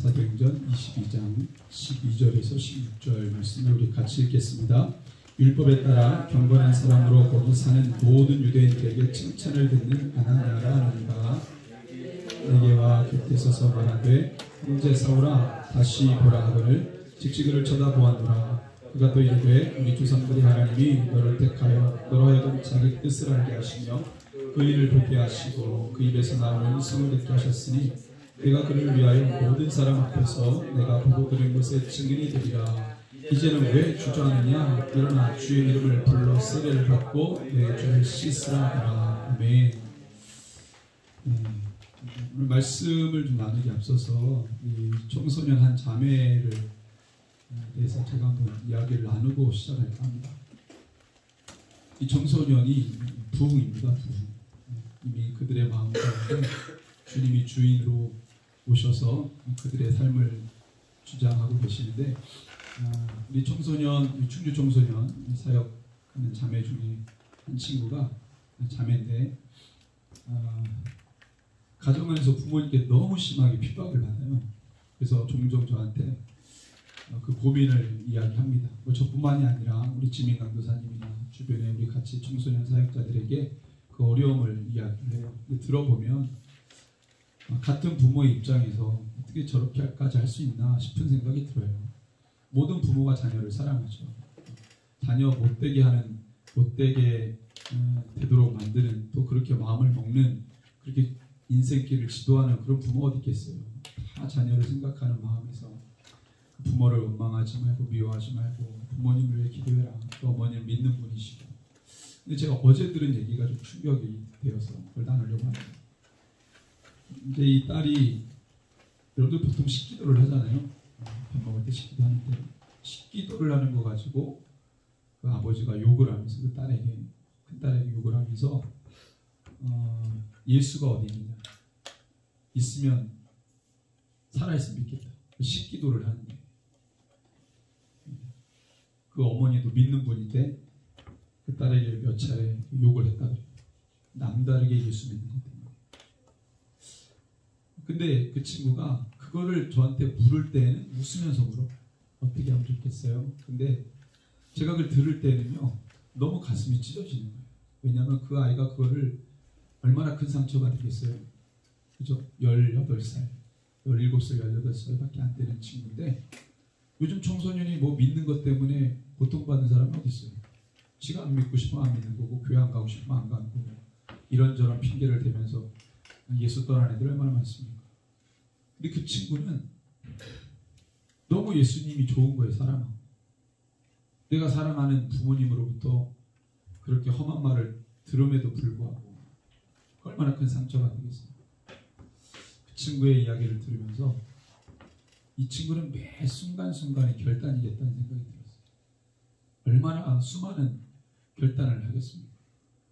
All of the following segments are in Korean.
사도행전 22장 12절에서 16절 말씀을 우리 같이 읽겠습니다. 율법에 따라 경건한 사람으로 거기 사는 모든 유대인들에게 칭찬을 듣는 아나니아라 하는가 내게와 곁에 서서 말하되 형제 사울아 다시 보라 하거늘 직시그를 쳐다보았노라. 그가 또 이르되 우리 조상들이 하나님이 너를 택하여 너로 하여금 자기 뜻을 알게 하시며 그 일을 보게 하시고 그 입에서 나오는 성을 듣게 하셨으니 내가 그를 위하여 모든 사람 앞에서 내가 보고 들은 것의 증인이 되리라. 이제는 왜 주저하느냐? 일어나 주의 이름을 불러 세례를 받고 내 죄를 씻으라 하라. 아멘. 오늘 말씀을 좀 나누기 앞서서 이 청소년 한 자매를 대해서 제가 한번 이야기를 나누고 시작할까 합니다. 이 청소년이 부흥입니다. 부흥. 이미 그들의 마음 가운데 주님이 주인으로 오셔서 그들의 삶을 주장하고 계시는데 우리 청소년, 충주 청소년 사역하는 자매 중에 한 친구가 자매인데 가정 안에서 부모님께 너무 심하게 핍박을 받아요. 그래서 종종 저한테 그 고민을 이야기합니다. 뭐 저뿐만이 아니라 우리 지민 강도사님이나 주변에 우리 같이 청소년 사역자들에게 그 어려움을 이야기를 해요. 근데 들어보면 같은 부모의 입장에서 어떻게 저렇게까지 할 수 있나 싶은 생각이 들어요. 모든 부모가 자녀를 사랑하죠. 자녀 못되게 되도록 만드는, 또 그렇게 마음을 먹는, 그렇게 인생길을 지도하는 그런 부모가 어디 있겠어요. 다 자녀를 생각하는 마음에서 부모를 원망하지 말고 미워하지 말고 부모님을 위해 기도해라. 또 어머니를 믿는 분이시고. 근데 제가 어제 들은 얘기가 좀 충격이 되어서 그걸 나누려고 합니다. 이제 이 딸이, 여러분들 보통 식기도를 하잖아요. 밥 먹을 때 식기도 하는데 식기도를 하는 거 가지고 그 아버지가 욕을 하면서 그 딸에게, 큰 딸에게 욕을 하면서 예수가 어디 있느냐, 있으면 살아있으면 믿겠다. 식기도를 하는데 그 어머니도 믿는 분인데 그 딸에게 몇 차례 욕을 했다 그래요. 남다르게 예수 믿는 것 때문에. 근데 그 친구가 그거를 저한테 물을 때는 웃으면서 물어. 어떻게 하면 좋겠어요? 근데 제가 그걸 들을 때는요 너무 가슴이 찢어지는 거예요. 왜냐하면 그 아이가 그거를 얼마나 큰 상처가 되겠어요. 그죠? 18살, 17살, 18살밖에 안 되는 친구인데 요즘 청소년이 뭐 믿는 것 때문에 고통받는 사람이 어디 있어요? 지가 안 믿고 싶으면 안 믿는 거고 교회 안 가고 싶으면 안 가는 거고 이런저런 핑계를 대면서 예수 떠난 애들 얼마나 많습니까? 근데 그 친구는 너무 예수님이 좋은 거예요. 사랑하고 내가 사랑하는 부모님으로부터 그렇게 험한 말을 들음에도 불구하고 얼마나 큰 상처가 되겠어요. 그 친구의 이야기를 들으면서 이 친구는 매 순간순간에 결단이겠다는 생각이 들었어요. 얼마나 수많은 결단을 하겠습니까?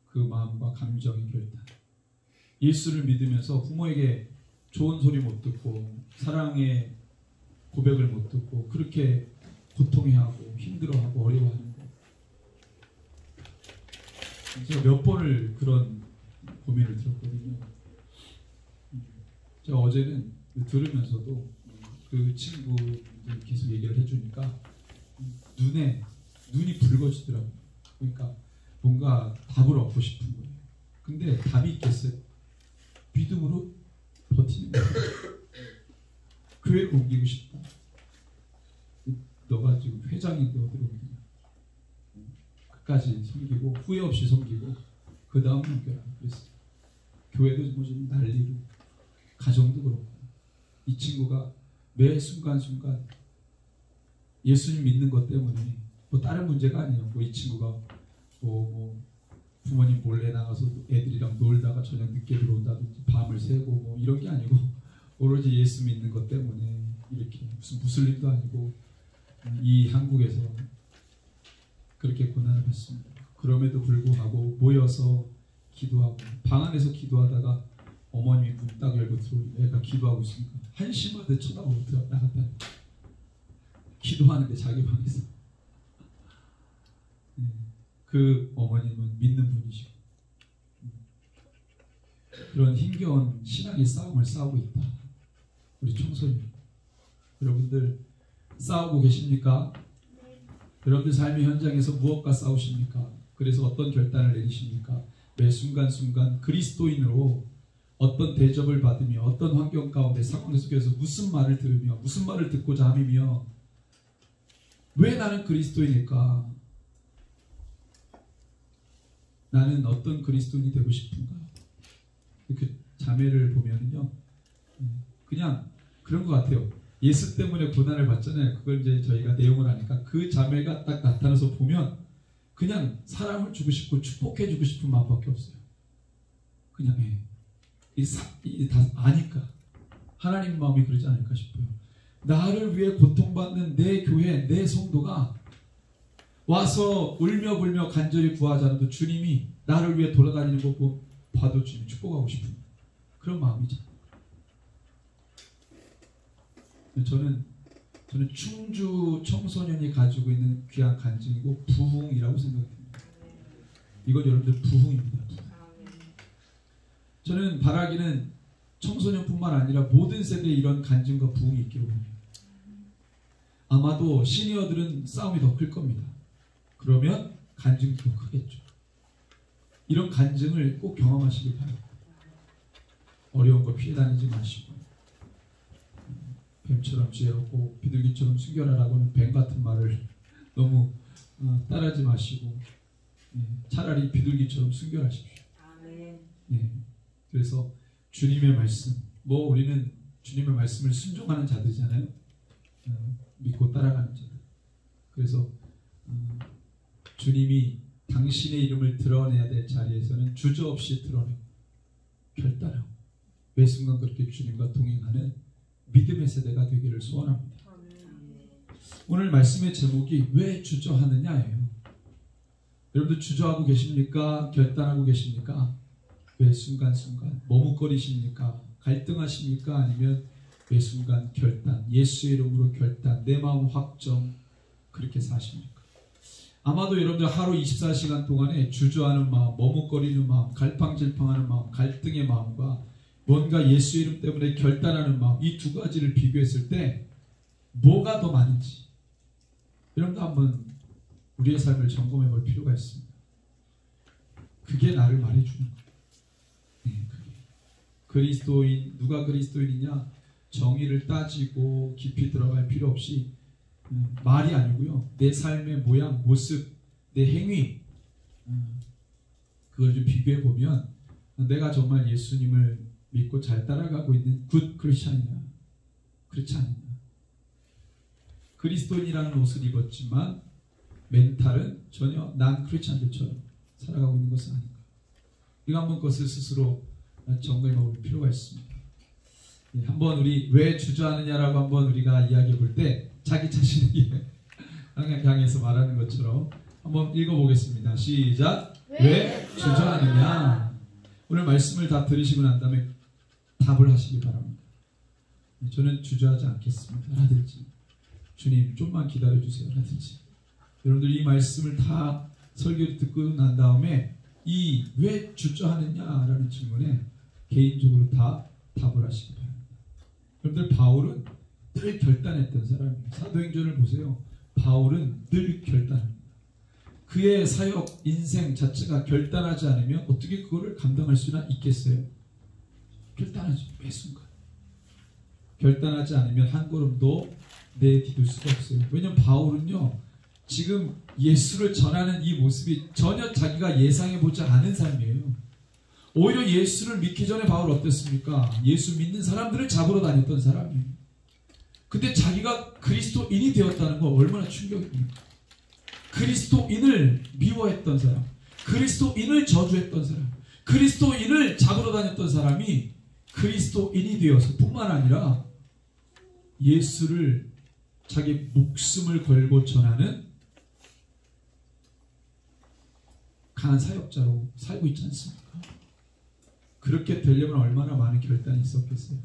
그 마음과 감정의 결단. 예수를 믿으면서 부모에게 좋은 소리 못 듣고 사랑의 고백을 못 듣고 그렇게 고통해하고 힘들어하고 어려워하는 거. 제가 몇 번을 그런 고민을 들었거든요. 제가 어제는 들으면서도 그 친구들이 계속 얘기를 해주니까 눈이 붉어지더라고요. 그러니까 뭔가 답을 얻고 싶은 거예요. 근데 답이 있겠어요? 믿음으로 버티는 거예요. 교회를 옮기고 싶다. 너가 지금 회장인데 어디로 옮기냐. 끝까지 섬기고 후회 없이 섬기고 그 다음 넘겨라. 그랬어요. 교회도 뭐 좀 난리로, 가정도 그렇고. 이 친구가 매 순간순간 예수님 믿는 것 때문에 뭐 다른 문제가 아니에요. 뭐 이 친구가 뭐 부모님 몰래 나가서 애들이랑 놀다가 저녁 늦게 들어온다든지 밤을 새고 뭐 이런 게 아니고 오로지 예수 믿는 것 때문에 이렇게 무슨 무슬림도 아니고 이 한국에서 그렇게 고난을 받습니다. 그럼에도 불구하고 모여서 기도하고 방 안에서 기도하다가 어머님이 문 딱 열고 들어오니까 애가 기도하고 있으니까 한심하게 쳐다보고 나갔다. 기도하는데 자기 방에서. 그 어머님은 믿는 분이시고 그런 힘겨운 신앙의 싸움을 싸우고 있다. 우리 청소년. 여러분들 싸우고 계십니까? 여러분들 삶의 현장에서 무엇과 싸우십니까? 그래서 어떤 결단을 내리십니까? 매 순간순간 그리스도인으로 어떤 대접을 받으며 어떤 환경 가운데 상황 속에서 무슨 말을 들으며 무슨 말을 듣고자 함이며 왜 나는 그리스도인일까? 나는 어떤 그리스도인이 되고 싶은가? 그 자매를 보면은요, 그냥 그런 것 같아요. 예수 때문에 고난을 받잖아요. 그걸 이제 저희가 내용을 하니까 그 자매가 딱 나타나서 보면 그냥 사람을 주고 싶고 축복해 주고 싶은 마음밖에 없어요. 그냥 다 아니까 하나님 마음이 그러지 않을까 싶어요. 나를 위해 고통받는 내 교회, 내 성도가 와서 울며 불며 간절히 구하지 않아도 주님이 나를 위해 돌아다니는 거 봐도 주님 축복하고 싶은 그런 마음이죠. 저는 충주 청소년이 가지고 있는 귀한 간증이고 부흥이라고 생각합니다. 이건 여러분들 부흥입니다. 저는 바라기는 청소년뿐만 아니라 모든 세대에 이런 간증과 부흥이 있기를 원해요. 아마도 시니어들은 싸움이 더 클 겁니다. 그러면 간증도 더 크겠죠. 이런 간증을 꼭 경험하시길 바랍니다. 어려운 거 피해 다니지 마시고 뱀처럼 지혜롭고 비둘기처럼 숨겨라라고는 뱀 같은 말을 너무 따르지 마시고 차라리 비둘기처럼 숨겨라십시오. 그래서 주님의 말씀, 우리는 주님의 말씀을 순종하는 자들이잖아요. 믿고 따라가는 자들. 그래서 주님이 당신의 이름을 드러내야 될 자리에서는 주저없이 드러내고 결단하고 매 순간 그렇게 주님과 동행하는 믿음의 세대가 되기를 소원합니다. 오늘 말씀의 제목이 왜 주저하느냐예요. 여러분들 주저하고 계십니까? 결단하고 계십니까? 매 순간순간 머뭇거리십니까? 갈등하십니까? 아니면 매 순간 결단, 예수의 이름으로 결단, 내 마음 확정 그렇게 사십니까? 아마도 여러분들 하루 24시간 동안에 주저하는 마음, 머뭇거리는 마음, 갈팡질팡하는 마음, 갈등의 마음과 뭔가 예수 이름 때문에 결단하는 마음, 이 두 가지를 비교했을 때 뭐가 더 많은지 여러분도 한번 우리의 삶을 점검해 볼 필요가 있습니다. 그게 나를 말해주는 거예요. 그게. 그리스도인, 누가 그리스도인이냐? 정의를 따지고 깊이 들어갈 필요 없이 말이 아니고요. 내 삶의 모양, 모습, 내 행위 그걸 좀 비교해 보면 내가 정말 예수님을 믿고 잘 따라가고 있는 굿 크리스찬이냐 그렇지 않느냐. 그리스도인이라는 옷을 입었지만 멘탈은 전혀 난 크리스찬들처럼 살아가고 있는 것은 아닌가. 이거 한번 것을 스스로 점검해 볼 필요가 있습니다. 한번 우리 왜 주저하느냐라고 한번 우리가 이야기해 볼 때 자기 자신에게 향해서 말하는 것처럼 한번 읽어보겠습니다. 시작. 왜 주저하느냐. 오늘 말씀을 다 들으시고 난 다음에 답을 하시기 바랍니다. 저는 주저하지 않겠습니다. 라든지 주님 좀만 기다려주세요. 라든지 여러분들 이 말씀을 다 설교를 듣고 난 다음에 이 왜 주저하느냐라는 질문에 개인적으로 다 답을 하시기 바랍니다. 여러분들 바울은 늘 결단했던 사람이에요. 사도행전을 보세요. 바울은 늘 결단합니다. 그의 사역 인생 자체가 결단하지 않으면 어떻게 그거를 감당할 수나 있겠어요? 결단하죠. 매 순간. 결단하지 않으면 한 걸음도 내디딜 수가 없어요. 왜냐하면 바울은요. 지금 예수를 전하는 이 모습이 전혀 자기가 예상해보지 않은 삶이에요. 오히려 예수를 믿기 전에 바울 어땠습니까? 예수 믿는 사람들을 잡으러 다녔던 사람이에요. 근데 자기가 그리스도인이 되었다는 건 얼마나 충격입니까? 그리스도인을 미워했던 사람, 그리스도인을 저주했던 사람, 그리스도인을 잡으러 다녔던 사람이 그리스도인이 되어서 뿐만 아니라 예수를 자기 목숨을 걸고 전하는 강한 사역자로 살고 있지 않습니까? 그렇게 되려면 얼마나 많은 결단이 있었겠어요.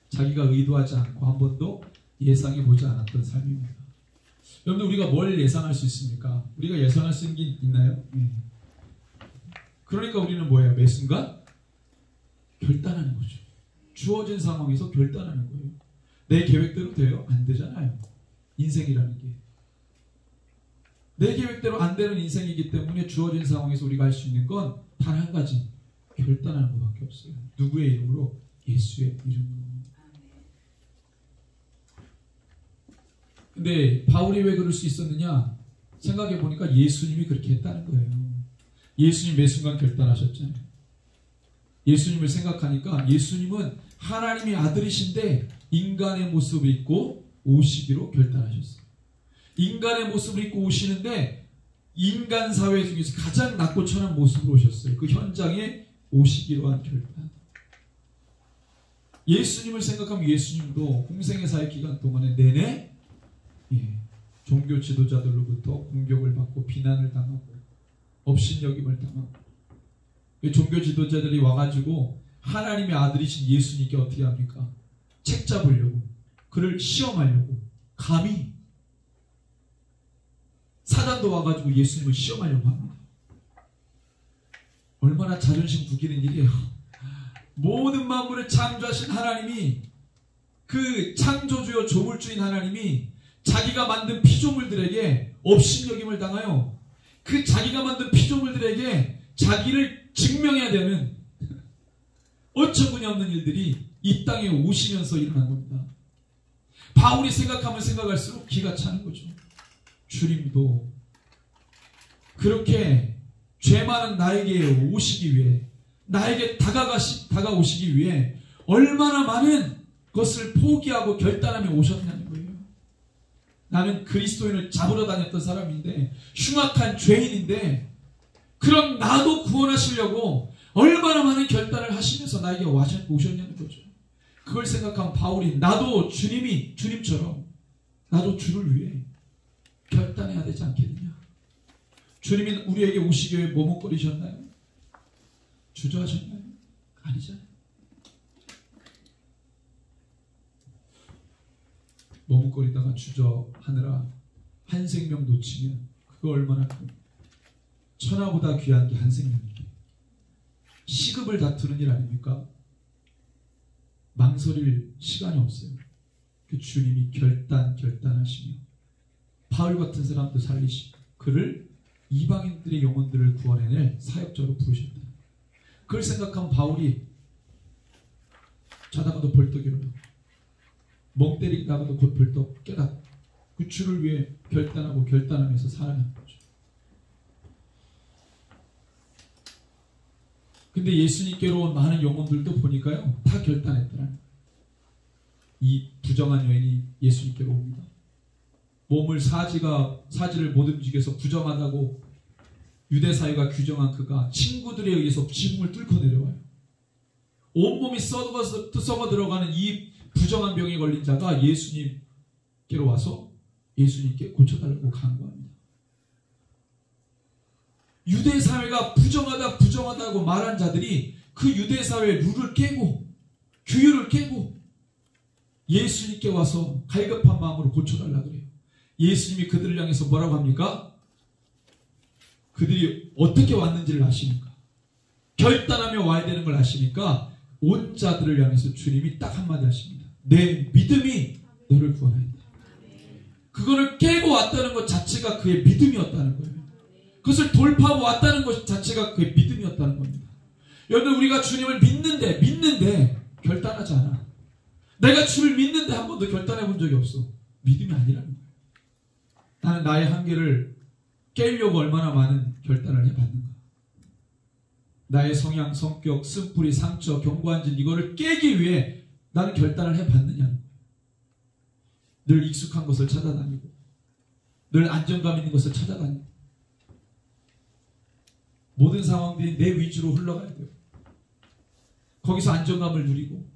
자기가 의도하지 않고 한 번도 예상해보지 않았던 삶입니다. 여러분들 우리가 뭘 예상할 수 있습니까? 우리가 예상할 수 있는 게 있나요? 그러니까 우리는 뭐예요? 매 순간 결단하는 거죠. 주어진 상황에서 결단하는 거예요. 내 계획대로 돼요? 안 되잖아요. 인생이라는 게. 내 계획대로 안 되는 인생이기 때문에 주어진 상황에서 우리가 할 수 있는 건 단 한 가지. 결단하는 것밖에 없어요. 누구의 이름으로? 예수의 이름으로. 근데 바울이 왜 그럴 수 있었느냐? 생각해 보니까 예수님이 그렇게 했다는 거예요. 예수님 매 순간 결단하셨잖아요. 예수님을 생각하니까 예수님은 하나님의 아들이신데 인간의 모습을 입고 오시기로 결단하셨어요. 인간의 모습을 입고 오시는데 인간 사회 중에서 가장 낮고 천한 모습으로 오셨어요. 그 현장에 오시기로 한 결단. 예수님을 생각하면 예수님도 공생의 사회 기간 동안에 내내 종교 지도자들로부터 공격을 받고 비난을 당하고 업신여김을 당하고 종교 지도자들이 와가지고 하나님의 아들이신 예수님께 어떻게 합니까? 책 잡으려고, 그를 시험하려고, 감히 사단도 와가지고 예수님을 시험하려고 합니다. 얼마나 자존심 구기는 일이에요. 모든 만물을 창조하신 하나님이, 그 창조주요 조물주인 하나님이 자기가 만든 피조물들에게 업신여김을 당하여 그 자기가 만든 피조물들에게 자기를 증명해야 되는 어처구니 없는 일들이 이 땅에 오시면서 일어난 겁니다. 바울이 생각하면 생각할수록 기가 차는 거죠. 주님도 그렇게 죄 많은 나에게 오시기 위해, 나에게 다가오시기 위해 얼마나 많은 것을 포기하고 결단하며 오셨냐는 거예요. 나는 그리스도인을 잡으러 다녔던 사람인데, 흉악한 죄인인데, 그럼 나도 구원하시려고 얼마나 많은 결단을 하시면서 나에게 오셨냐는 거죠. 그걸 생각하면 바울이 나도 주님처럼 나도 주를 위해 결단해야 되지 않겠느냐. 주님이 우리에게 오시기 위해 머뭇거리셨나요? 주저하셨나요? 아니잖아요. 머뭇거리다가 주저하느라 한 생명 놓치면 그거 얼마나 큰, 천하보다 귀한 게 한 생명이에요. 시급을 다투는 일 아닙니까? 망설일 시간이 없어요. 그 주님이 결단하시며 바울 같은 사람도 살리시고 그를 이방인들의 영혼들을 구원해낼 사역자로 부르셨다. 그걸 생각하면 바울이 자다가도 벌떡 일어나고 멍 때리다가도 곧 벌떡 깨닫고 그 주를 위해 결단하면서 살아가는 거죠. 근데 예수님께로 온 많은 영혼들도 보니까요, 다 결단했더라는 거예요. 이 부정한 여인이 예수님께로 옵니다. 몸을 사지를 못 움직여서 부정하다고 유대사회가 규정한 그가 친구들에 의해서 지붕을 뚫고 내려와요. 온몸이 썩어 들어가는 이 부정한 병에 걸린 자가 예수님께로 와서 예수님께 고쳐달라고 간구합니다. 유대사회가 부정하다고 말한 자들이 그 유대사회의 룰을 깨고 규율을 깨고 예수님께 와서 갈급한 마음으로 고쳐달라고 그래요. 예수님이 그들을 향해서 뭐라고 합니까? 그들이 어떻게 왔는지를 아시니까, 결단하며 와야 되는 걸 아시니까 온 자들을 향해서 주님이 딱 한마디 하십니다. 내 믿음이 너를 구원하였다. 그거를 깨고 왔다는 것 자체가 그의 믿음이었다는 거예요. 그것을 돌파하고 왔다는 것 자체가 그의 믿음이었다는 겁니다. 여러분, 우리가 주님을 믿는데 결단하지 않아. 내가 주를 믿는데 한 번도 결단해 본 적이 없어. 믿음이 아니라는 거예요. 나는 나의 한계를 깨려고 얼마나 많은 결단을 해봤는가. 나의 성향, 성격, 쓴뿌리, 상처, 견고한 질 이거를 깨기 위해 나는 결단을 해봤느냐는 거예요. 늘 익숙한 것을 찾아다니고 늘 안정감 있는 것을 찾아다니고 모든 상황들이 내 위주로 흘러가야 돼요. 거기서 안정감을 누리고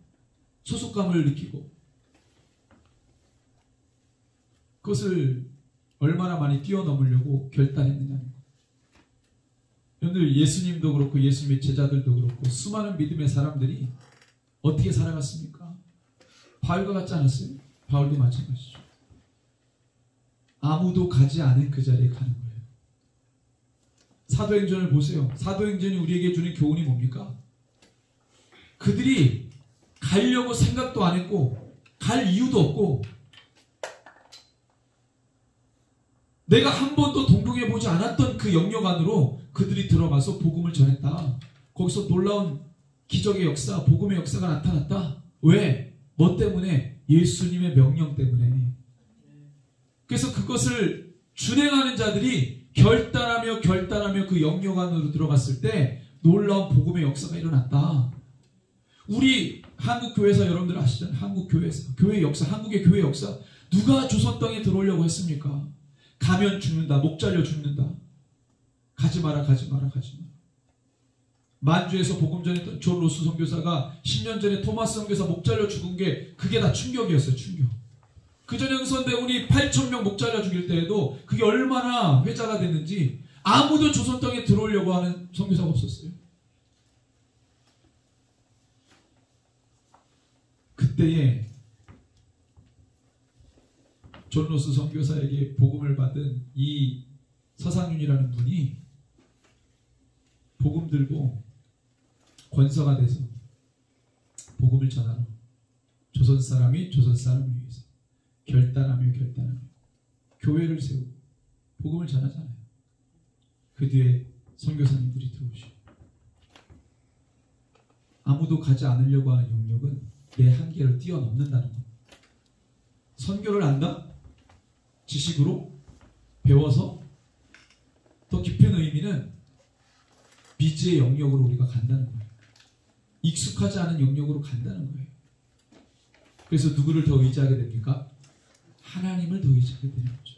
소속감을 느끼고 그것을 얼마나 많이 뛰어넘으려고 결단했느냐는 거예요. 여러분들, 예수님도 그렇고 예수님의 제자들도 그렇고 수많은 믿음의 사람들이 어떻게 살아갔습니까? 바울과 같지 않았어요? 바울도 마찬가지죠. 아무도 가지 않은 그 자리에 가는 거예요. 사도행전을 보세요. 사도행전이 우리에게 주는 교훈이 뭡니까? 그들이 가려고 생각도 안 했고 갈 이유도 없고 내가 한 번도 동경해보지 않았던 그 영역 안으로 그들이 들어가서 복음을 전했다. 거기서 놀라운 기적의 역사, 복음의 역사가 나타났다. 왜? 뭐 때문에? 예수님의 명령 때문에. 그래서 그것을 준행하는 자들이 결단하며 그 영역 안으로 들어갔을 때 놀라운 복음의 역사가 일어났다. 우리 한국교회에서 여러분들 아시잖아요. 한국교회에서 교회 역사, 한국의 교회 역사 누가 조선 땅에 들어오려고 했습니까? 가면 죽는다. 목 잘려 죽는다. 가지 마라. 만주에서 복음 전했던 존 로스 선교사가 10년 전에 토마스 선교사 목 잘려 죽은 게 그게 다 충격이었어요. 충격. 그 전에 응선대군이 8,000명 목 잘려 죽일 때에도 그게 얼마나 회자가 됐는지 아무도 조선 땅에 들어오려고 하는 선교사가 없었어요. 그때에 존 로스 선교사에게 복음을 받은 이 서상윤이라는 분이 복음 들고 권서가 돼서 복음을 전하러 조선 사람이 조선 사람을 위해서 결단하며 교회를 세우고 복음을 전하잖아요. 그 뒤에 선교사님들이 들어오시고 아무도 가지 않으려고 하는 영역은 내 한계를 뛰어넘는다는 것. 선교를 안다? 지식으로 배워서 더 깊은 의미는 미지의 영역으로 우리가 간다는 거예요. 익숙하지 않은 영역으로 간다는 거예요. 그래서 누구를 더 의지하게 됩니까? 하나님을 더 의지하게 되는 거죠.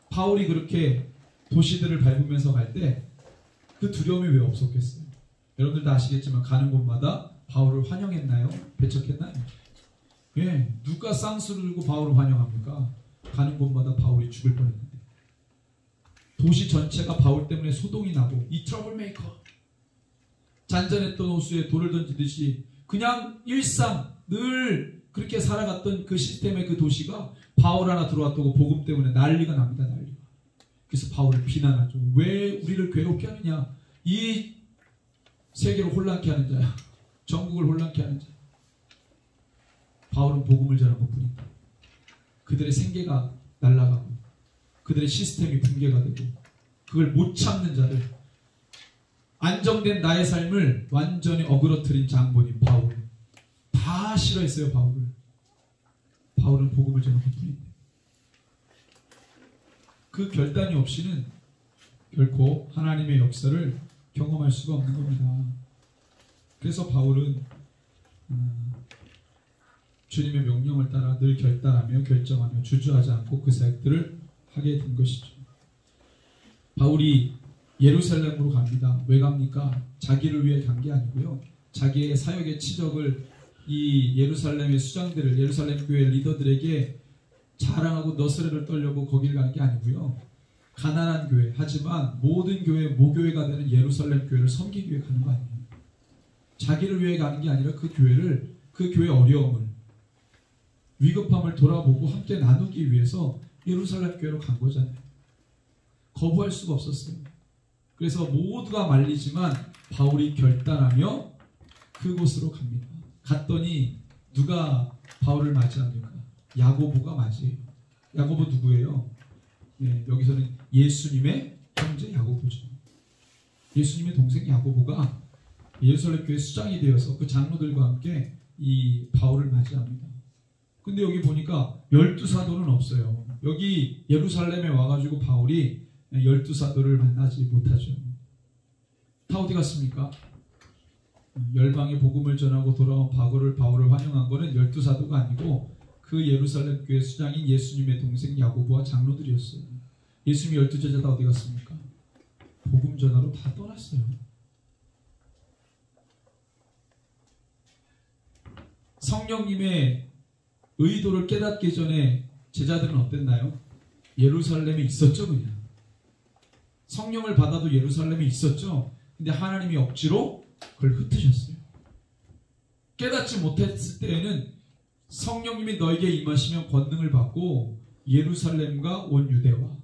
바울이 그렇게 도시들을 밟으면서 갈 때 그 두려움이 왜 없었겠어요? 여러분들도 아시겠지만 가는 곳마다 바울을 환영했나요? 배척했나요? 예, 누가 쌍수를 들고 바울을 환영합니까? 가는 곳마다 바울이 죽을 뻔했는데 도시 전체가 바울 때문에 소동이 나고 이 트러블 메이커 잔잔했던 호수에 돌을 던지듯이 그냥 일상 늘 그렇게 살아갔던 그 시스템의 그 도시가 바울 하나 들어왔다고 복음 때문에 난리가 납니다. 난리가. 그래서 바울을 비난하죠. 왜 우리를 괴롭게 하느냐. 이 세계를 혼란케 하는 자야. 전국을 혼란케 하는 자야. 바울은 복음을 전한 것뿐입니다. 그들의 생계가 날아가고 그들의 시스템이 붕괴가 되고 그걸 못 참는 자를 안정된 나의 삶을 완전히 어그러뜨린 장본인 바울 다 싫어했어요. 바울은 복음을 전한 것뿐입니다. 그 결단이 없이는 결코 하나님의 역사를 경험할 수가 없는 겁니다. 그래서 바울은 주님의 명령을 따라 늘 결단하며 결정하며 주저하지 않고 그 사역들을 하게 된 것이죠. 바울이 예루살렘으로 갑니다. 왜 갑니까? 자기를 위해 간 게 아니고요. 자기의 사역의 치적을 이 예루살렘의 수장들을 예루살렘 교회 리더들에게 자랑하고 너스레를 떨려고 거길 가는 게 아니고요. 가난한 교회 하지만 모든 교회 모교회가 되는 예루살렘 교회를 섬기기 위해 가는 거 아니에요. 자기를 위해 가는 게 아니라 그 교회의 어려움을 위급함을 돌아보고 함께 나누기 위해서 예루살렘 교회로 간 거잖아요. 거부할 수가 없었어요. 그래서 모두가 말리지만 바울이 결단하며 그곳으로 갑니다. 갔더니 누가 바울을 맞이합니까? 야고보가 맞이해요. 야고보 누구예요? 네, 여기서는 예수님의 형제 야고보죠. 예수님의 동생 야고보가 예루살렘 교회 수장이 되어서 그 장로들과 함께 이 바울을 맞이합니다. 근데 여기 보니까 12사도는 없어요. 여기 예루살렘에 와가지고 바울이 12사도를 만나지 못하죠. 다 어디 갔습니까? 열방의 복음을 전하고 돌아온 바울을 환영한 것은 12사도가 아니고 그 예루살렘 교회 수장인 예수님의 동생 야고보와 장로들이었어요. 예수님의 12제자 다 어디 갔습니까? 복음 전하러 다 떠났어요. 성령님의 의도를 깨닫기 전에 제자들은 어땠나요? 예루살렘에 있었죠. 그냥 성령을 받아도 예루살렘에 있었죠. 근데 하나님이 억지로 그걸 흩으셨어요. 깨닫지 못했을 때에는 성령님이 너에게 임하시면 권능을 받고 예루살렘과 온 유대와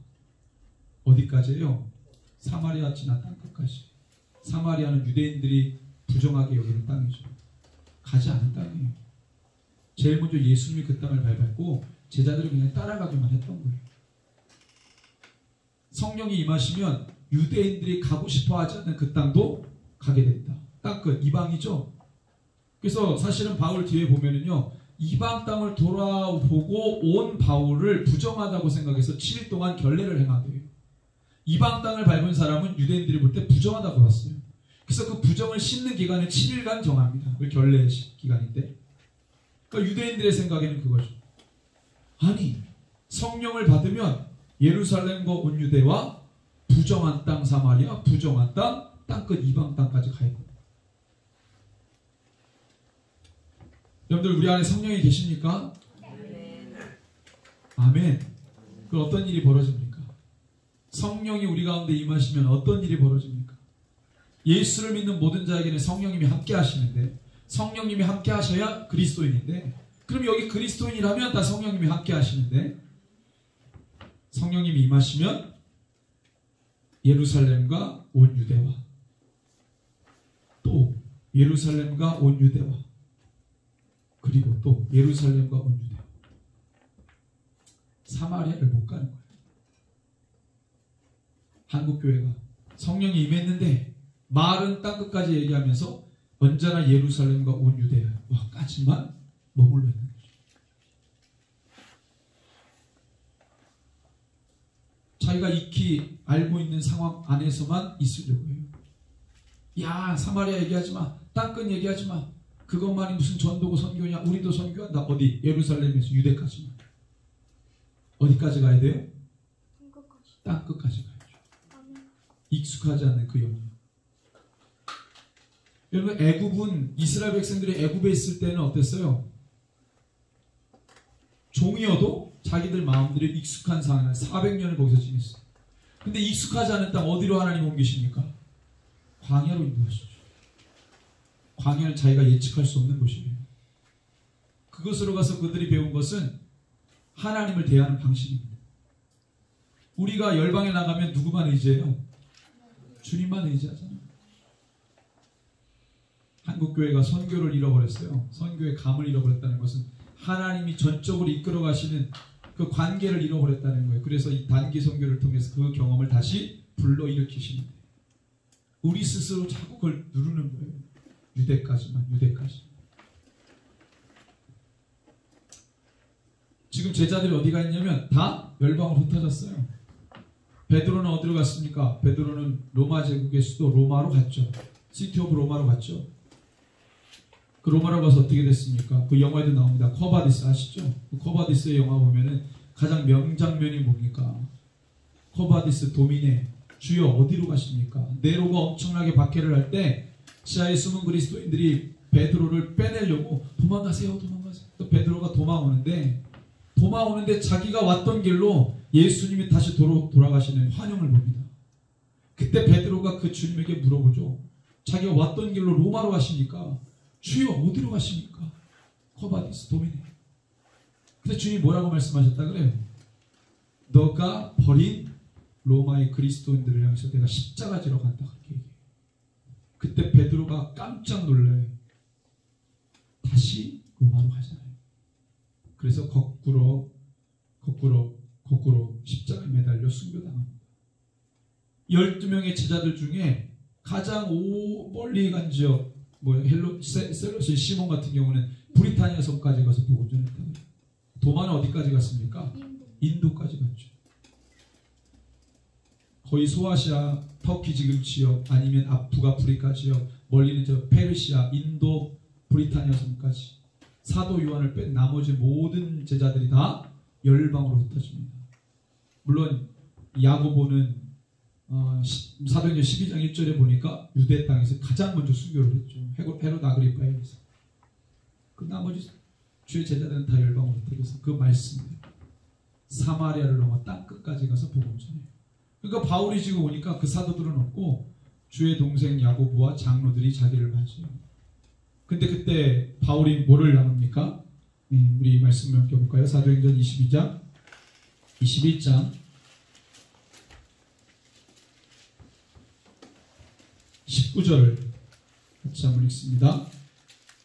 어디까지예요? 사마리아 지나 땅끝까지. 사마리아는 유대인들이 부정하게 여기는 땅이죠. 가지 않은 땅이에요. 제일 먼저 예수님이 그 땅을 밟았고 제자들이 그냥 따라가기만 했던 거예요. 성령이 임하시면 유대인들이 가고 싶어 하지 않는 그 땅도 가게 된다. 딱 그 이방이죠. 그래서 사실은 바울 뒤에 보면은요, 이방 땅을 돌아보고 온 바울을 부정하다고 생각해서 7일 동안 결례를 행하대요. 이방 땅을 밟은 사람은 유대인들이 볼 때 부정하다고 봤어요. 그래서 그 부정을 씻는 기간을 7일간 정합니다. 그 결례 기간인데. 그러니까 유대인들의 생각에는 그거죠. 아니, 성령을 받으면 예루살렘과 온 유대와 부정한 땅 사마리아, 부정한 땅끝 이방 땅까지 가 있고. 여러분들 우리 안에 성령이 계십니까? 아멘. 그럼 어떤 일이 벌어집니까? 성령이 우리 가운데 임하시면 어떤 일이 벌어집니까? 예수를 믿는 모든 자에게는 성령님이 함께 하시는데, 성령님이 함께 하셔야 그리스도인인데, 그럼 여기 그리스도인이라면 다 성령님이 함께 하시는데, 성령님이 임하시면 예루살렘과 온 유대와 또 예루살렘과 온 유대와 그리고 또 예루살렘과 온 유대 사마리아를 못 가는 거예요. 한국교회가 성령이 임했는데 말은 땅끝까지 얘기하면서 언제나 예루살렘과 온 유대와까지만 머물러 있는 거죠. 자기가 익히 알고 있는 상황 안에서만 있으려고 해요. 야, 사마리아 얘기하지 마. 땅끝 얘기하지 마. 그것만이 무슨 전도고 선교냐. 우리도 선교한다. 어디? 예루살렘에서 유대까지만. 어디까지 가야 돼요? 땅끝까지 가야죠. 익숙하지 않는 그 영역. 여러분, 애굽은 이스라엘 백성들이 애굽에 있을 때는 어땠어요? 종이어도 자기들 마음들이 익숙한 상황에 400년을 거기서 지냈어요. 근데 익숙하지 않은 땅 어디로 하나님 옮기십니까? 광야로 인도하시죠. 광야는 자기가 예측할 수 없는 곳이에요. 그것으로 가서 그들이 배운 것은 하나님을 대하는 방식입니다. 우리가 열방에 나가면 누구만 의지해요? 주님만 의지하잖아요. 한국교회가 선교를 잃어버렸어요. 선교의 감을 잃어버렸다는 것은 하나님이 전적으로 이끌어 가시는 그 관계를 잃어버렸다는 거예요. 그래서 이 단기 선교를 통해서 그 경험을 다시 불러일으키시는 거예요. 우리 스스로 자꾸 그걸 누르는 거예요. 유대까지만. 지금 제자들이 어디가 있냐면 다 열방으로 흩어졌어요. 베드로는 어디로 갔습니까? 베드로는 로마 제국의 수도 로마로 갔죠. 시티 오브 로마로 갔죠. 그 로마로 가서 어떻게 됐습니까? 그 영화에도 나옵니다. 쿼바디스 아시죠? 그 쿼바디스의 영화 보면은 가장 명장면이 뭡니까? 쿼바디스 도미네, 주여 어디로 가십니까? 네로가 엄청나게 박해를 할 때 지하에 숨은 그리스도인들이 베드로를 빼내려고 도망가세요. 또 베드로가 도망오는데 자기가 왔던 길로 예수님이 다시 돌아가시는 환영을 봅니다. 그때 베드로가 그 주님에게 물어보죠. 자기가 왔던 길로 로마로 가십니까? 주여 어디로 가십니까? 쿼바디스 도미네. 근데 주님이 뭐라고 말씀하셨다 그래요? 너가 버린 로마의 그리스도인들을 향해서 내가 십자가 지러 간다. 그렇게 얘기해요. 그때 베드로가 깜짝 놀라요. 다시 로마로 가잖아요. 그래서 거꾸로 십자가에 매달려 순교당합니다. 12명의 제자들 중에 가장 멀리 간 지역, 셀로스 시몬 같은 경우는 브리타니아 섬까지 가서 복음 전했다고 해요. 도마는 어디까지 갔습니까? 인도까지 갔죠. 거의 소아시아, 터키 지금 지역, 아니면 북아프리카 지역, 멀리는 저 페르시아, 인도, 브리타니아 섬까지 사도 요한을 뺀 나머지 모든 제자들이 다 열방으로 흩어집니다. 물론 야고보는 사도행전 12장 1절에 보니까 유대 땅에서 가장 먼저 순교를 했죠. 헤롯 아그리파에 의해서. 그 나머지 주의 제자들은 다 열방으로 흩어져서 그 말씀대로 사마리아를 넘어 땅끝까지 가서 복음 전해요. 그러니까 바울이 지금 오니까 그 사도들은 없고 주의 동생 야고보와 장로들이 자기를 맞이해요. 근데 그때 바울이 뭐를 나눕니까? 우리 말씀 넘겨볼까요? 사도행전 21장 19절을 같이 한번 읽습니다.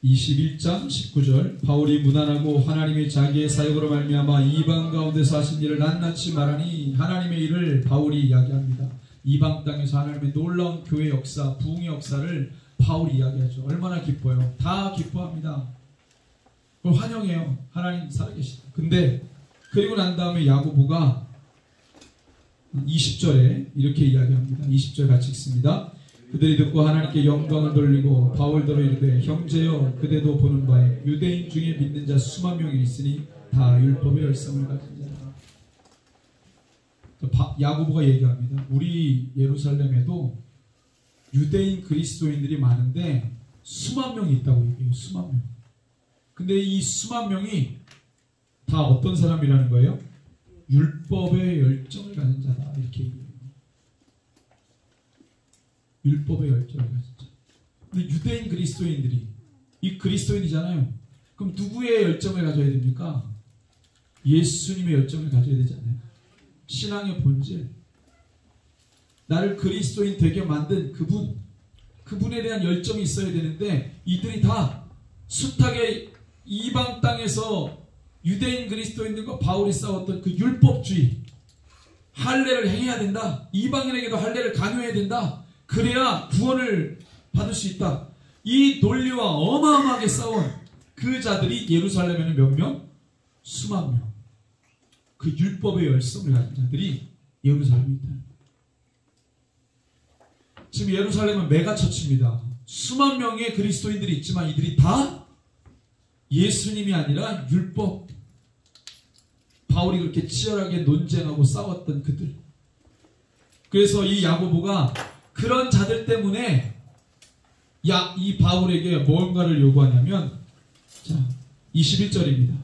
21장 19절 바울이 무난하고 하나님의 자기의 사역으로 말미암아 이방 가운데서 하신 일을 낱낱이 말하니 하나님의 일을 바울이 이야기합니다. 이방 땅에서 하나님의 놀라운 교회 역사, 부흥의 역사를 바울이 이야기하죠. 얼마나 기뻐요. 다 기뻐합니다. 그걸 환영해요. 하나님 살아계시다. 근데 그리고 난 다음에 야고보가 20절에 이렇게 이야기합니다. 20절 같이 읽습니다. 그들이 듣고 하나님께 영광을 돌리고 바울더러 이르되 형제여 그대도 보는 바에 유대인 중에 믿는 자 수만 명이 있으니 다 율법의 열성을 가진 자라. 야고보가 얘기합니다. 우리 예루살렘에도 유대인 그리스도인들이 많은데 수만 명이 있다고 얘기해요. 수만 명. 근데 이 수만 명이 다 어떤 사람이라는 거예요? 율법의 열정을 가진 자다. 이렇게 얘기해요. 율법의 열정을 가진 자. 근데 유대인 그리스도인들이 이 그리스도인이잖아요. 그럼 누구의 열정을 가져야 됩니까? 예수님의 열정을 가져야 되잖아요. 신앙의 본질. 나를 그리스도인 되게 만든 그분에 대한 열정이 있어야 되는데 이들이 다 숱하게 이방 땅에서 유대인 그리스도인들과 바울이 싸웠던 그 율법주의, 할례를 행해야 된다. 이방인에게도 할례를 강요해야 된다. 그래야 구원을 받을 수 있다. 이 논리와 어마어마하게 싸운 그 자들이 예루살렘에는 몇 명? 수만 명. 그 율법의 열성을 가진 자들이 예루살렘에 있다. 지금 예루살렘은 메가처치입니다. 수만 명의 그리스도인들이 있지만 이들이 다 예수님이 아니라 율법. 바울이 그렇게 치열하게 논쟁하고 싸웠던 그들. 그래서 이 야고보가 그런 자들 때문에 이 바울에게 뭔가를 요구하냐면, 자, 21절입니다.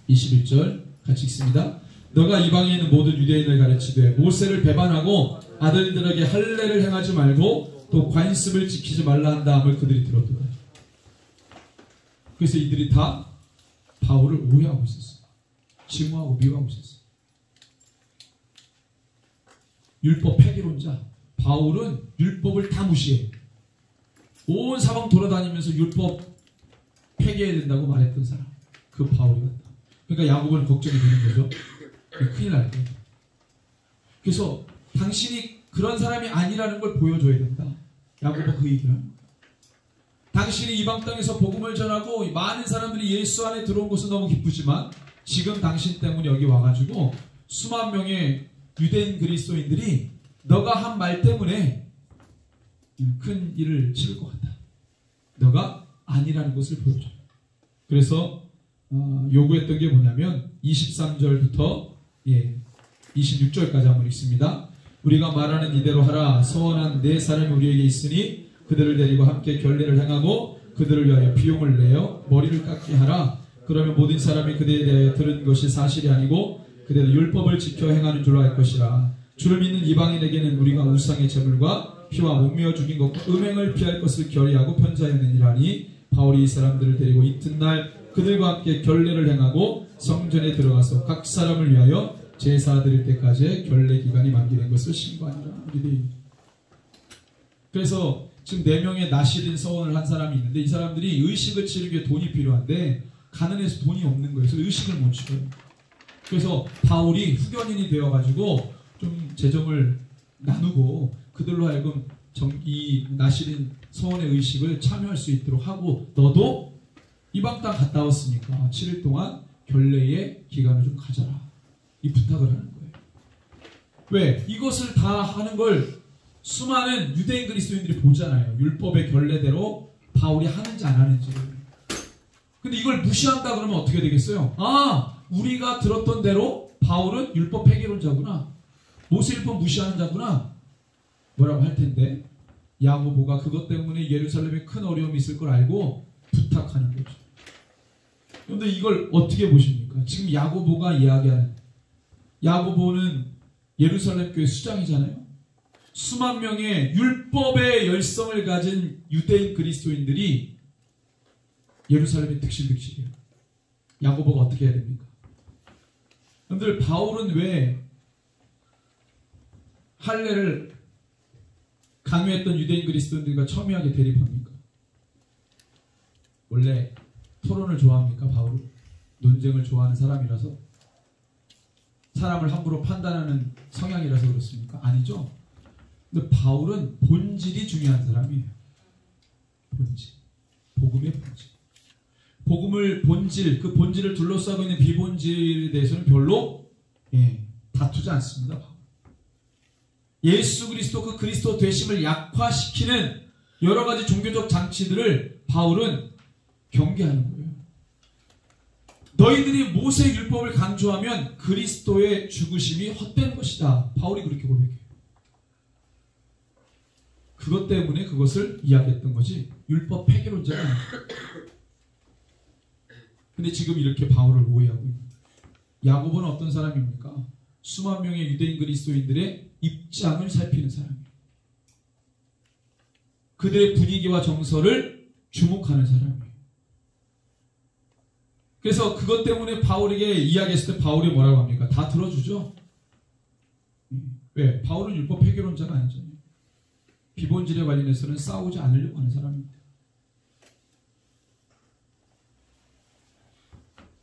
21절 같이 읽습니다. 너가 이방에 있는 모든 유대인을 가르치되 모세를 배반하고 아들들에게 할례를 행하지 말고 또 관습을 지키지 말라 한 다음을 그들이 들었더라. 그래서 이들이 다 바울을 오해하고 있었어요. 증오하고 미워하고 있었어요. 율법 폐기론자. 바울은 율법을 다 무시해. 온 사방 돌아다니면서 율법 폐기해야 된다고 말했던 사람. 그 바울이었다. 그러니까 야고보는 걱정이 되는 거죠. 큰일 날 거예요. 그래서 당신이 그런 사람이 아니라는 걸 보여줘야 된다. 야고보가 그 얘기를 합니다. 당신이 이방 땅에서 복음을 전하고 많은 사람들이 예수 안에 들어온 것은 너무 기쁘지만 지금 당신 때문에 여기 와가지고 수만 명의 유대인 그리스도인들이 너가 한 말 때문에 큰 일을 치를 것 같다. 너가 아니라는 것을 보여줘. 그래서 요구했던 게 뭐냐면 23절부터 26절까지 한번 읽습니다. 우리가 말하는 이대로 하라. 서원한 네 사람이 우리에게 있으니 그들을 데리고 함께 결례를 행하고 그들을 위하여 비용을 내어 머리를 깎게 하라. 그러면 모든 사람이 그들에 대하여 들은 것이 사실이 아니고 그들도 율법을 지켜 행하는 줄로 알 것이라. 주를 믿는 이방인에게는 우리가 우상의 제물과 피와 목매어 죽인 것과 음행을 피할 것을 결의하고 편지하였느니라니. 바울이 이 사람들을 데리고 이튿날 그들과 함께 결례를 행하고 성전에 들어가서 각 사람을 위하여 제사 드릴 때까지의 결례 기간이 만기된 것을 신고하니라. 그래서 지금 4명의 나시린 서원을 한 사람이 있는데 이 사람들이 의식을 치르기 위해 돈이 필요한데 가난해서 돈이 없는 거예요. 그래서 의식을 못 치러요. 그래서 바울이 후견인이 되어가지고 좀 재정을 나누고 그들로 하여금 이 나시린 서원의 의식을 참여할 수 있도록 하고 너도 이방 땅 갔다 왔으니까 7일 동안 결례의 기간을 좀 가져라. 이 부탁을 하는 거예요. 왜? 이것을 다 하는 걸 수많은 유대인 그리스도인들이 보잖아요. 율법의 결례대로 바울이 하는지 안 하는지. 근데 이걸 무시한다 그러면 어떻게 되겠어요? 우리가 들었던 대로 바울은 율법 폐기론자구나. 모세율법 무시하는 자구나. 뭐라고 할 텐데 야고보가 그것 때문에 예루살렘에 큰 어려움이 있을 걸 알고 부탁하는 거죠. 그런데 이걸 어떻게 보십니까? 지금 야고보가 이야기하는, 야고보는 예루살렘 교회 수장이잖아요. 수만 명의 율법의 열성을 가진 유대인 그리스도인들이 예루살렘에 득실득실해요. 야고보가 어떻게 해야 됩니까? 여러분들, 바울은 왜 할례를 강요했던 유대인 그리스도인들과 첨예하게 대립합니까? 원래 토론을 좋아합니까? 바울은 논쟁을 좋아하는 사람이라서, 사람을 함부로 판단하는 성향이라서 그렇습니까? 아니죠. 근데 바울은 본질이 중요한 사람이에요. 본질, 복음의 본질. 복음을 본질, 그 본질을 둘러싸고 있는 비본질에 대해서는 별로 다투지 않습니다. 예수 그리스도, 그 그리스도 되심을 약화시키는 여러 가지 종교적 장치들을 바울은 경계하는 거예요. 너희들이 모세 율법을 강조하면 그리스도의 죽으심이 헛된 것이다. 바울이 그렇게 고백해요. 그것 때문에 그것을 이야기했던 거지 율법 폐기론자는 아니에요. 근데 지금 이렇게 바울을 오해하고 있는 거예요. 야고보는 어떤 사람입니까? 수만 명의 유대인 그리스도인들의 입장을 살피는 사람이에요. 그들의 분위기와 정서를 주목하는 사람이에요. 그래서 그것 때문에 바울에게 이야기했을 때 바울이 뭐라고 합니까? 다 들어주죠. 왜? 바울은 율법 폐기론자가 아니잖아요. 비본질에 관련해서는 싸우지 않으려고 하는 사람입니다.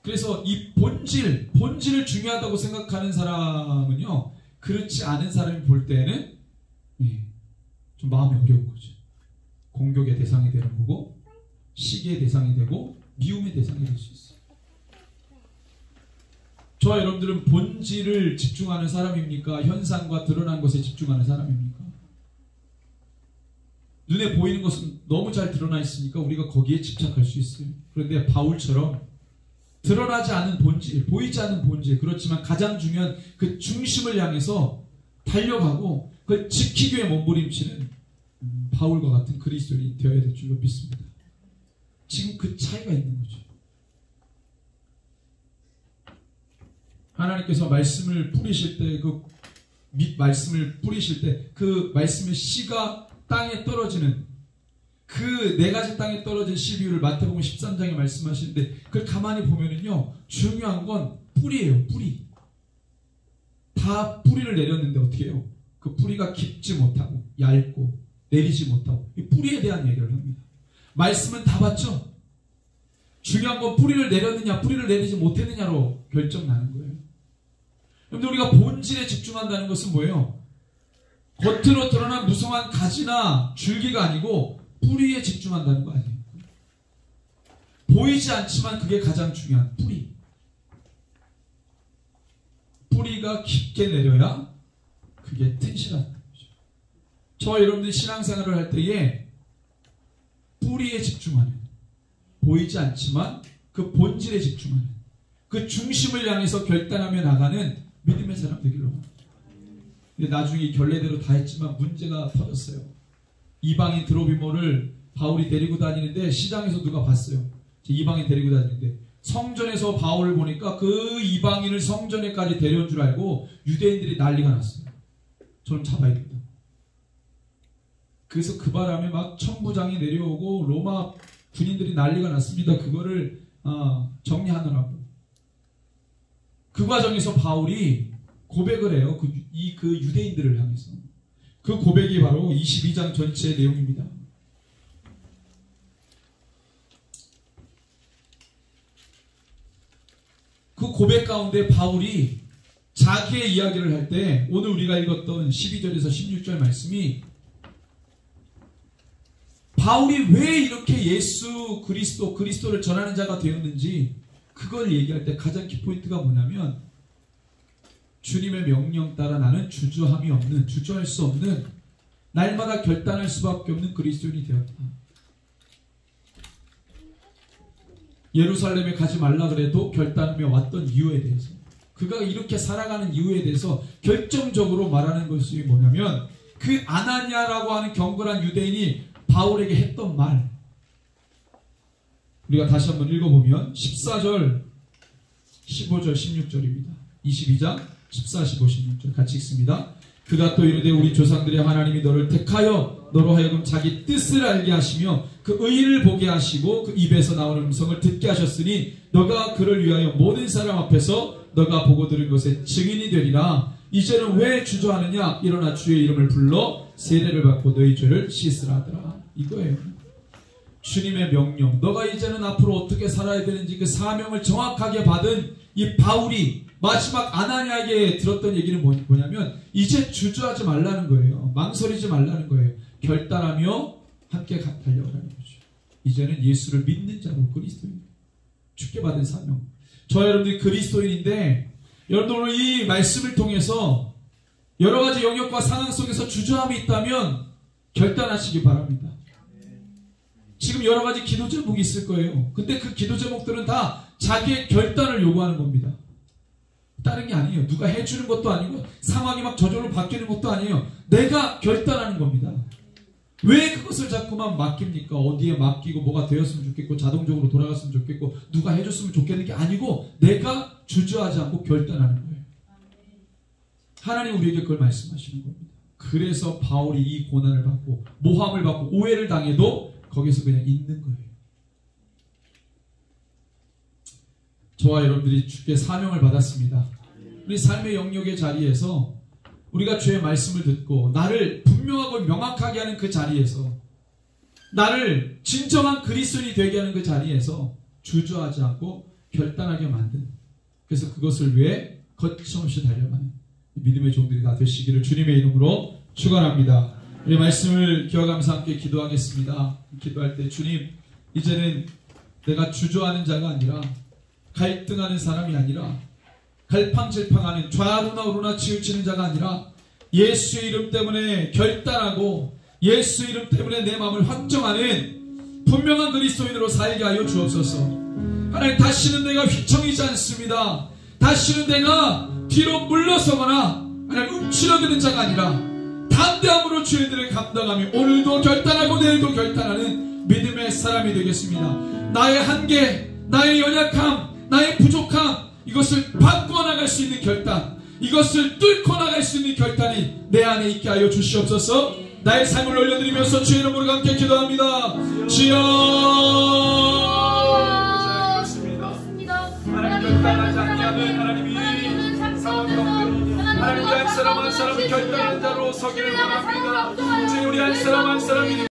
그래서 이 본질을 중요하다고 생각하는 사람은요, 그렇지 않은 사람이 볼 때는 좀 마음이 어려운 거죠. 공격의 대상이 되는 거고, 시기의 대상이 되고, 미움의 대상이 될 수 있어요. 저와 여러분들은 본질을 집중하는 사람입니까? 현상과 드러난 것에 집중하는 사람입니까? 눈에 보이는 것은 너무 잘 드러나 있으니까 우리가 거기에 집착할 수 있어요. 그런데 바울처럼 드러나지 않은 본질, 보이지 않는 본질, 그렇지만 가장 중요한 그 중심을 향해서 달려가고 그걸 지키기 위해 몸부림치는 바울과 같은 그리스도인이 되어야 될 줄로 믿습니다. 지금 그 차이가 있는 거죠. 하나님께서 말씀을 뿌리실 때, 말씀을 뿌리실 때 그 말씀의 씨가 땅에 떨어지는 그 네 가지 땅에 떨어진 씨 비유를 마태복음 13장에 말씀하시는데, 그걸 가만히 보면은요, 중요한 건 뿌리예요. 뿌리. 다 뿌리를 내렸는데 어떻게 해요? 그 뿌리가 깊지 못하고 얇고 내리지 못하고, 이 뿌리에 대한 얘기를 합니다. 말씀은 다 봤죠? 중요한 건 뿌리를 내렸느냐 뿌리를 내리지 못했느냐로 결정나는 거예요. 그런데 우리가 본질에 집중한다는 것은 뭐예요? 겉으로 드러난 무성한 가지나 줄기가 아니고 뿌리에 집중한다는 거 아니에요. 보이지 않지만 그게 가장 중요한 뿌리. 뿌리가 깊게 내려야 그게 튼실한 거죠. 저와 여러분들이 신앙생활을 할 때에 뿌리에 집중하는, 보이지 않지만 그 본질에 집중하는, 그 중심을 향해서 결단하며 나가는 믿음의 사람 되기로 합니다. 근데 나중에 결례대로 다 했지만 문제가 터졌어요. 이방인 드로비모를 바울이 데리고 다니는데 시장에서 누가 봤어요. 이방인 데리고 다니는데 성전에서 바울을 보니까 그 이방인을 성전에까지 데려온 줄 알고 유대인들이 난리가 났어요. 저는 잡아야 됩니다. 그래서 그 바람에 막 천부장이 내려오고 로마 군인들이 난리가 났습니다. 그거를 정리하느라고. 그 과정에서 바울이 고백을 해요. 그 유대인들을 향해서. 그 고백이 바로 22장 전체의 내용입니다. 그 고백 가운데 바울이 자기의 이야기를 할 때 오늘 우리가 읽었던 12절에서 16절 말씀이 바울이 왜 이렇게 예수 그리스도를 전하는 자가 되었는지 그걸 얘기할 때 가장 키포인트가 뭐냐면 주님의 명령 따라 나는 주저함이 없는, 주저할 수 없는, 날마다 결단할 수밖에 없는 그리스도인이 되었다. 예루살렘에 가지 말라 그래도 결단하며 왔던 이유에 대해서, 그가 이렇게 살아가는 이유에 대해서 결정적으로 말하는 것이 뭐냐면 그 아나니아라고 하는 경건한 유대인이 바울에게 했던 말, 우리가 다시 한번 읽어보면 14절, 15절, 16절입니다. 22장 14, 15, 16절 같이 읽습니다. 그가 또 이르되 우리 조상들의 하나님이 너를 택하여 너로 하여금 자기 뜻을 알게 하시며 그 의를 보게 하시고 그 입에서 나오는 음성을 듣게 하셨으니 너가 그를 위하여 모든 사람 앞에서 너가 보고 들은 것에 증인이 되리라. 이제는 왜 주저하느냐? 일어나 주의 이름을 불러 세례를 받고 너희 죄를 씻으라 하더라. 이거예요. 주님의 명령, 너가 이제는 앞으로 어떻게 살아야 되는지 그 사명을 정확하게 받은 이 바울이 마지막 아나니아에게 들었던 얘기는 뭐냐면 이제 주저하지 말라는 거예요. 망설이지 말라는 거예요. 결단하며 함께 달려가라는 거죠. 이제는 예수를 믿는 자로 그리스도인, 주께 받은 사명. 저와 여러분들이 그리스도인인데 여러분들 오늘 이 말씀을 통해서 여러 가지 영역과 상황 속에서 주저함이 있다면 결단하시기 바랍니다. 지금 여러 가지 기도 제목이 있을 거예요. 근데 그 기도 제목들은 다 자기의 결단을 요구하는 겁니다. 다른 게 아니에요. 누가 해주는 것도 아니고 상황이 막 저절로 바뀌는 것도 아니에요. 내가 결단하는 겁니다. 왜 그것을 자꾸만 맡깁니까? 어디에 맡기고 뭐가 되었으면 좋겠고 자동적으로 돌아갔으면 좋겠고 누가 해줬으면 좋겠는 게 아니고 내가 주저하지 않고 결단하는 거예요. 하나님 우리에게 그걸 말씀하시는 겁니다. 그래서 바울이 이 고난을 받고 모함을 받고 오해를 당해도 거기서 그냥 있는 거예요. 저와 여러분들이 주께 사명을 받았습니다. 우리 삶의 영역의 자리에서 우리가 주의 말씀을 듣고 나를 분명하고 명확하게 하는 그 자리에서 나를 진정한 그리스도인이 되게 하는 그 자리에서 주저하지 않고 결단하게 만든, 그래서 그것을 위해 거침없이 달려가는 믿음의 종들이 다 되시기를 주님의 이름으로 축원합니다. 우리 말씀을 기억하면서 함께 기도하겠습니다. 기도할 때 주님, 이제는 내가 주저하는 자가 아니라 갈등하는 사람이 아니라 갈팡질팡하는 좌우나 우로나 치우치는 자가 아니라 예수의 이름 때문에 결단하고 예수 이름 때문에 내 마음을 확정하는 분명한 그리스도인으로 살게 하여 주옵소서. 하나님, 다시는 내가 휘청이지 않습니다. 다시는 내가 뒤로 물러서거나 하나님 움츠러드는 자가 아니라 담대함으로 주의 일을 감당하며 오늘도 결단하고 내일도 결단하는 믿음의 사람이 되겠습니다. 나의 한계, 나의 연약함, 나의 부족함, 이것을 바꾸어 나갈 수 있는 결단, 이것을 뚫고 나갈 수 있는 결단이 내 안에 있게 하여 주시옵소서. 나의 삶을 올려드리면서 주의 이름으로 함께 기도합니다. 주여, 하나님 결단하지 않냐면 하나님이 상황이 없는 하나님, 우리 한 사람 한 사람을 결단한 자로 서기를 원합니다. 주님, 우리 한 사람 한 사람이